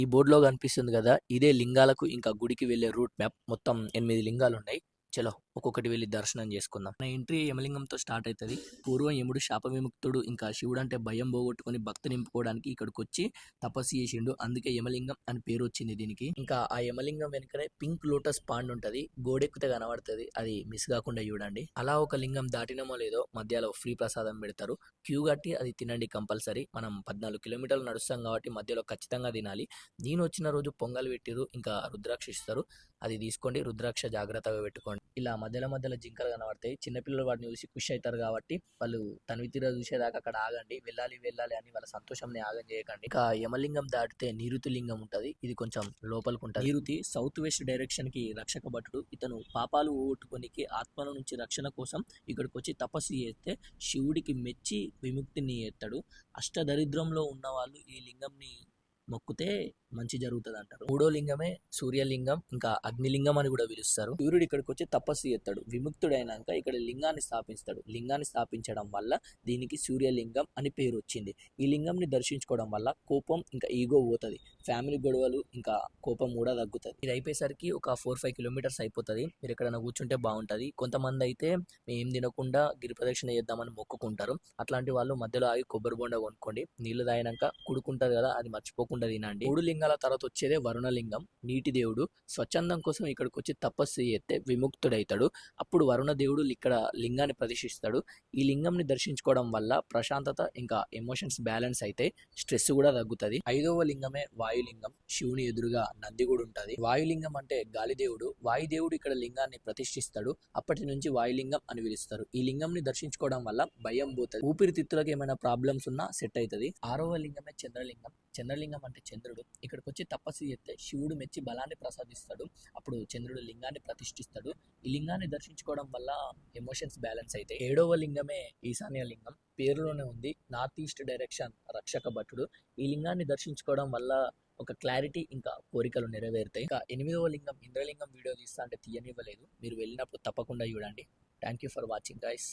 ఈ బోర్డులో కనిపిస్తుంది కదా, ఇదే లింగాలకు ఇంకా గుడికి వెళ్ళే రూట్ మ్యాప్. మొత్తం 8 లింగాలు ఉన్నాయి. చలో ఒక్కొక్కటి వెళ్ళి దర్శనం చేసుకుందాం. నా ఎంట్రీ యమలింగంతో స్టార్ట్ అవుతుంది. పూర్వం యముడు శాప విముక్తుడు, ఇంకా శివుడు అంటే భయం పోగొట్టుకొని భక్తి నింపుకోవడానికి ఇక్కడికి వచ్చి తపస్సు చేసిండు. అందుకే యమలింగం అని పేరు వచ్చింది దీనికి. ఇంకా ఆ యమలింగం వెనుకనే పింక్ లోటస్ పాండ్ ఉంటది, గోడెక్కితే కనబడుతుంది. అది మిస్ కాకుండా చూడండి. అలా ఒక లింగం దాటినమో లేదో మధ్యలో ఫ్రీ ప్రసాదం పెడతారు. క్యూ కట్టి అది తినండి కంపల్సరీ. మనం 14 కిలోమీటర్లు నడుస్తాం కాబట్టి మధ్యలో ఖచ్చితంగా తినాలి. నేను వచ్చిన రోజు పొంగల్ పెట్టిరు, ఇంకా రుద్రాక్ష ఇస్తారు. అది తీసుకోండి, రుద్రాక్ష జాగ్రత్తగా పెట్టుకోండి. ఇలా మధ్యలో మధ్యలో జింకలు కనబడతాయి. చిన్నపిల్లలు వాటిని చూసి ఖుషి అవుతారు కాబట్టి వాళ్ళు తనివి తీర చూసేదాకా అక్కడ ఆగండి. వెళ్ళాలి వెళ్ళాలి అని వాళ్ళ సంతోషంని ఆగం చేయకండి. ఇక యమలింగం దాటితే నీరుతి లింగం ఉంటది. ఇది కొంచెం లోపలికి ఉంటది. నీరుతి సౌత్ వెస్ట్ డైరెక్షన్ కి రక్షక భటుడు. ఇతను పాపాలు పోగొట్టుకోనికి ఆత్మల నుంచి రక్షణ కోసం ఇక్కడికి వచ్చి తపస్సు చేస్తే శివుడికి మెచ్చి విముక్తిని ఎత్తాడు. అష్టదరిద్రంలో ఉన్న వాళ్ళు ఈ లింగంని మొక్కుతే మంచి జరుగుతుంది అంటారు. మూడో లింగమే సూర్యలింగం, ఇంకా అగ్నిలింగం అని కూడా పిలుస్తారు. సూర్యుడు ఇక్కడికి వచ్చి తపస్సు చేస్తాడు. విముక్తుడైనాక ఇక్కడ లింగాన్ని స్థాపిస్తాడు. లింగాన్ని స్థాపించడం వల్ల దీనికి సూర్యలింగం అని పేరు వచ్చింది. ఈ లింగంని దర్శించుకోవడం వల్ల కోపం ఇంకా ఈగో పోతుంది. ఫ్యామిలీ గొడవలు ఇంకా కోపం కూడా తగ్గుతుంది. ఇది అయిపోయేసరికి ఒక 4-5 కిలోమీటర్స్ అయిపోతుంది. మీరు ఎక్కడైనా కూర్చుంటే బాగుంటుంది. కొంతమంది అయితే ఏం తినకుండా గిరి ప్రదక్షిణ చేద్దామని మొక్కుకుంటారు. అట్లాంటి వాళ్ళు మధ్యలో ఆగి కొబ్బరి బొండ కొనుక్కోండి. నీళ్లు తాగినాక కుడుకుంటారు కదా, అది మర్చిపోకుండా తినండి. 3 లింగాల తర్వాత వచ్చేదే వరుణలింగం. నీటి దేవుడు. స్వచ్ఛందం కోసం ఇక్కడికి వచ్చి తపస్సు చేస్తే విముక్తుడైతాడు. అప్పుడు వరుణ దేవుడు ఇక్కడ లింగాన్ని ప్రతిష్ఠిస్తాడు. ఈ లింగంని దర్శించుకోవడం వల్ల ప్రశాంతత ఇంకా ఎమోషన్స్ బ్యాలెన్స్ అయితే స్ట్రెస్ కూడా తగ్గుతుంది. 5వ లింగమే వాయులింగం. శివుని ఎదురుగా నంది కూడా ఉంటది. వాయులింగం అంటే గాలిదేవుడు. వాయుదేవుడు ఇక్కడ లింగాన్ని ప్రతిష్ఠిస్తాడు. అప్పటి నుంచి వాయులింగం అని పిలుస్తారు. ఈ లింగంని దర్శించుకోవడం వల్ల భయం పోతుంది. ఊపిరితిత్తులకు ఏమైనా ప్రాబ్లమ్స్ ఉన్నా సెట్ అవుతుంది. 6వ లింగమే చంద్రలింగం. చంద్రలింగం అంటే చంద్రుడు. ఇక్కడికి వచ్చి తపస్సు చేస్తే శివుడు మెచ్చి బలాన్ని ప్రసాదిస్తాడు. అప్పుడు చంద్రుడు లింగాన్ని ప్రతిష్ఠిస్తాడు. ఈ లింగాన్ని దర్శించుకోవడం వల్ల ఎమోషన్స్ బ్యాలెన్స్ అయితే. 7వ లింగమే ఈశాన్య లింగం. పేరులోనే ఉంది, నార్త్ ఈస్ట్ డైరెక్షన్ రక్షక భటుడు. ఈ లింగాన్ని దర్శించుకోవడం వల్ల ఒక క్లారిటీ ఇంకా కోరికలు నెరవేరుతాయి. ఇంకా 8వ లింగం ఇంద్రలింగం వీడియో తీస్తా అంటే తీయనివ్వలేదు. మీరు వెళ్ళినప్పుడు తప్పకుండా చూడండి. Thank you for watching guys.